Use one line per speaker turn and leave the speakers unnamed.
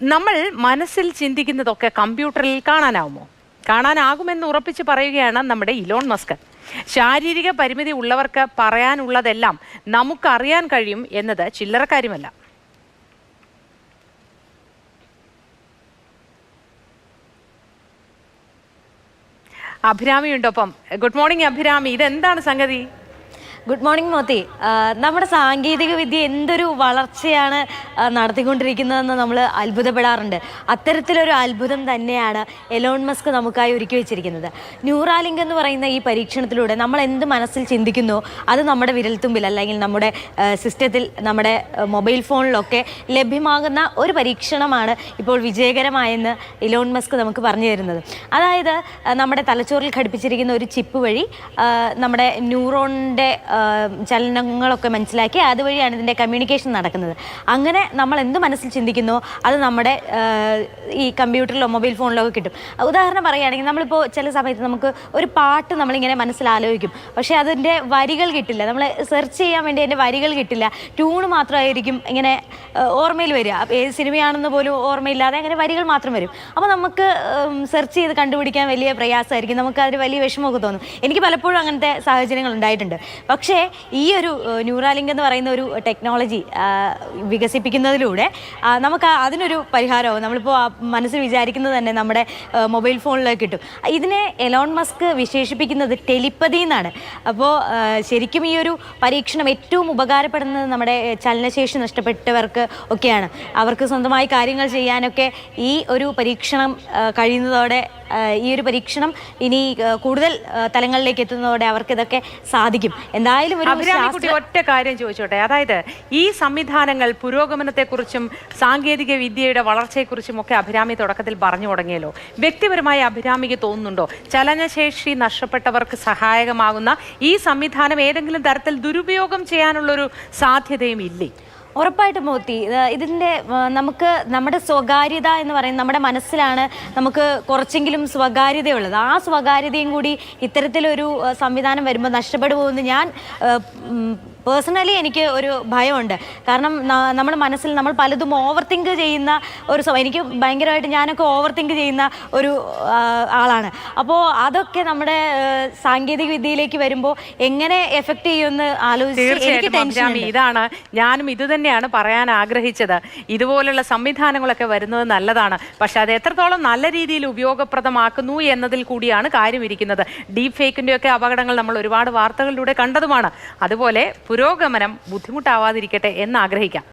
നമ്മൾ മനസ്സിൽ ചിന്തിക്കുന്നതൊക്കെ കമ്പ്യൂട്ടറിൽ കാണാനാവുമോ? കാണാനാകുമെന്ന് ഉറപ്പിച്ച് പറയുകയാണ് നമ്മുടെ ഇലോൺ മസ്ക്. ശാരീരിക പരിമിതി ഉള്ളവർക്ക് പറയാനുള്ളതെല്ലാം നമുക്കറിയാൻ കഴിയും എന്നത് ചില്ലറ കാര്യമല്ല. അഭിരാമിയുണ്ടൊപ്പം. ഗുഡ് മോർണിംഗ് അഭിരാമി, ഇതെന്താണ് സംഗതി?
Good morning Mothi. നമ്മുടെ സാങ്കേതിക വിദ്യ എന്തൊരു വളർച്ചയാണ് നടത്തിക്കൊണ്ടിരിക്കുന്നതെന്ന് നമ്മൾ അത്ഭുതപ്പെടാറുണ്ട്. അത്തരത്തിലൊരു അത്ഭുതം തന്നെയാണ് എലോൺ മസ്ക് നമുക്കായി ഒരുക്കി വെച്ചിരിക്കുന്നത്. ന്യൂറാലിങ്ക് എന്ന് പറയുന്ന ഈ പരീക്ഷണത്തിലൂടെ നമ്മൾ എന്ത് മനസ്സിൽ ചിന്തിക്കുന്നോ അത് നമ്മുടെ വിരൽത്തുമ്പിൽ അല്ലെങ്കിൽ നമ്മുടെ സിസ്റ്റത്തിൽ, നമ്മുടെ മൊബൈൽ ഫോണിലൊക്കെ ലഭ്യമാകുന്ന ഒരു പരീക്ഷണമാണ് ഇപ്പോൾ വിജയകരമായെന്ന് ഇലോൺ മസ്ക് നമുക്ക് പറഞ്ഞു തരുന്നത്. അതായത് നമ്മുടെ തലച്ചോറിൽ ഘടിപ്പിച്ചിരിക്കുന്ന ഒരു ചിപ്പ് വഴി നമ്മുടെ ന്യൂറോണിൻ്റെ ചലനങ്ങളൊക്കെ മനസ്സിലാക്കി അതുവഴിയാണ് ഇതിൻ്റെ കമ്മ്യൂണിക്കേഷൻ നടക്കുന്നത്. അങ്ങനെ നമ്മൾ എന്ത് മനസ്സിൽ ചിന്തിക്കുന്നോ അത് നമ്മുടെ ഈ കമ്പ്യൂട്ടറിലോ മൊബൈൽ ഫോണിലോ ഒക്കെ കിട്ടും. ഉദാഹരണം പറയുകയാണെങ്കിൽ നമ്മളിപ്പോൾ ചില സമയത്ത് നമുക്ക് ഒരു പാട്ട് നമ്മളിങ്ങനെ മനസ്സിൽ ആലോചിക്കും, പക്ഷേ അതിൻ്റെ വരികൾ കിട്ടില്ല. നമ്മൾ സെർച്ച് ചെയ്യാൻ വേണ്ടി അതിൻ്റെ വരികൾ കിട്ടില്ല, ട്യൂണ് മാത്രമായിരിക്കും ഇങ്ങനെ ഓർമ്മയിൽ വരിക. ഏത് സിനിമയാണെന്ന് പോലും ഓർമ്മയില്ലാതെ അങ്ങനെ വരികൾ മാത്രം വരും. അപ്പോൾ നമുക്ക് സെർച്ച് ചെയ്ത് കണ്ടുപിടിക്കാൻ വലിയ പ്രയാസമായിരിക്കും, നമുക്ക് അതിന് വലിയ വിഷമമൊക്കെ തോന്നും. എനിക്ക് പലപ്പോഴും അങ്ങനത്തെ സാഹചര്യങ്ങൾ ഉണ്ടായിട്ടുണ്ട്. പക്ഷേ ഈ ഒരു ന്യൂറാലിങ്ക് എന്ന് പറയുന്ന ഒരു ടെക്നോളജി വികസിപ്പിക്കുന്നതിലൂടെ നമുക്ക് അതിനൊരു പരിഹാരമാവും. നമ്മളിപ്പോൾ മനസ്സിൽ വിചാരിക്കുന്നത് തന്നെ നമ്മുടെ മൊബൈൽ ഫോണിലേക്ക് കിട്ടും. ഇതിനെ എലോൺ മസ്ക് വിശേഷിപ്പിക്കുന്നത് ടെലിപ്പതി എന്നാണ്. അപ്പോൾ ശരിക്കും ഈ ഒരു പരീക്ഷണം ഏറ്റവും ഉപകാരപ്പെടുന്നത് നമ്മുടെ ചലനശേഷി നഷ്ടപ്പെട്ടവർക്ക് ഒക്കെയാണ്. അവർക്ക് സ്വന്തമായി കാര്യങ്ങൾ ചെയ്യാനൊക്കെ ഈ ഒരു പരീക്ഷണം കഴിയുന്നതോടെ, ഈ ഒരു പരീക്ഷണം ഇനി കൂടുതൽ തലങ്ങളിലേക്ക് എത്തുന്നതോടെ അവർക്ക് ഇതൊക്കെ സാധിക്കും. എന്തായാലും
ഒറ്റ കാര്യം ചോദിച്ചോട്ടെ, അതായത് ഈ സംവിധാനങ്ങൾ പുരോഗമനത്തെക്കുറിച്ചും സാങ്കേതിക വിദ്യയുടെ വളർച്ചയെക്കുറിച്ചും ഒക്കെ അഭിരാമി തുടക്കത്തിൽ പറഞ്ഞു തുടങ്ങിയല്ലോ. വ്യക്തിപരമായി അഭിരാമിക്ക് തോന്നുന്നുണ്ടോ ചലനശേഷി നഷ്ടപ്പെട്ടവർക്ക് സഹായകമാകുന്ന ഈ സംവിധാനം ഏതെങ്കിലും തരത്തിൽ ദുരുപയോഗം ചെയ്യാനുള്ളൊരു സാധ്യതയും ഇല്ലേ?
ഉറപ്പായിട്ടും മോത്തി, ഇതിൻ്റെ നമുക്ക് നമ്മുടെ സ്വകാര്യത എന്ന് പറയുന്നത് നമ്മുടെ മനസ്സിലാണ് നമുക്ക് കുറച്ചെങ്കിലും സ്വകാര്യതയുള്ളത്. ആ സ്വകാര്യതയും കൂടി ഇത്തരത്തിലൊരു സംവിധാനം വരുമ്പോൾ നഷ്ടപ്പെടുമെന്ന് ഞാൻ പേഴ്സണലി എനിക്ക് ഒരു ഭയമുണ്ട്. കാരണം നമ്മുടെ മനസ്സിൽ നമ്മൾ പലതും ഓവർ തിങ്ക് ചെയ്യുന്ന ഒരു എനിക്ക് ഭയങ്കരമായിട്ട് ഞാനൊക്കെ ഓവർ തിങ്ക് ചെയ്യുന്ന ഒരു ആളാണ്. അപ്പോൾ അതൊക്കെ നമ്മുടെ സാങ്കേതിക വിദ്യയിലേക്ക് വരുമ്പോൾ എങ്ങനെ എഫക്റ്റ് ചെയ്യുമെന്ന് ആലോചിച്ച്
ഇതാണ് ഞാനും ഇത് തന്നെയാണ് പറയാൻ ആഗ്രഹിച്ചത്. ഇതുപോലുള്ള സംവിധാനങ്ങളൊക്കെ വരുന്നത് നല്ലതാണ്, പക്ഷെ അത് എത്രത്തോളം നല്ല രീതിയിൽ ഉപയോഗപ്രദമാക്കുന്നു എന്നതിൽ കൂടിയാണ് കാര്യം ഇരിക്കുന്നത്. ഡീപ് ഫേക്കിൻ്റെ ഒക്കെ അപകടങ്ങൾ നമ്മൾ ഒരുപാട് വാർത്തകളിലൂടെ കണ്ടതുമാണ്. അതുപോലെ പുരോഗമനം ബുദ്ധിമുട്ടാവാതിരിക്കട്ടെ എന്ന് ആഗ്രഹിക്കാം.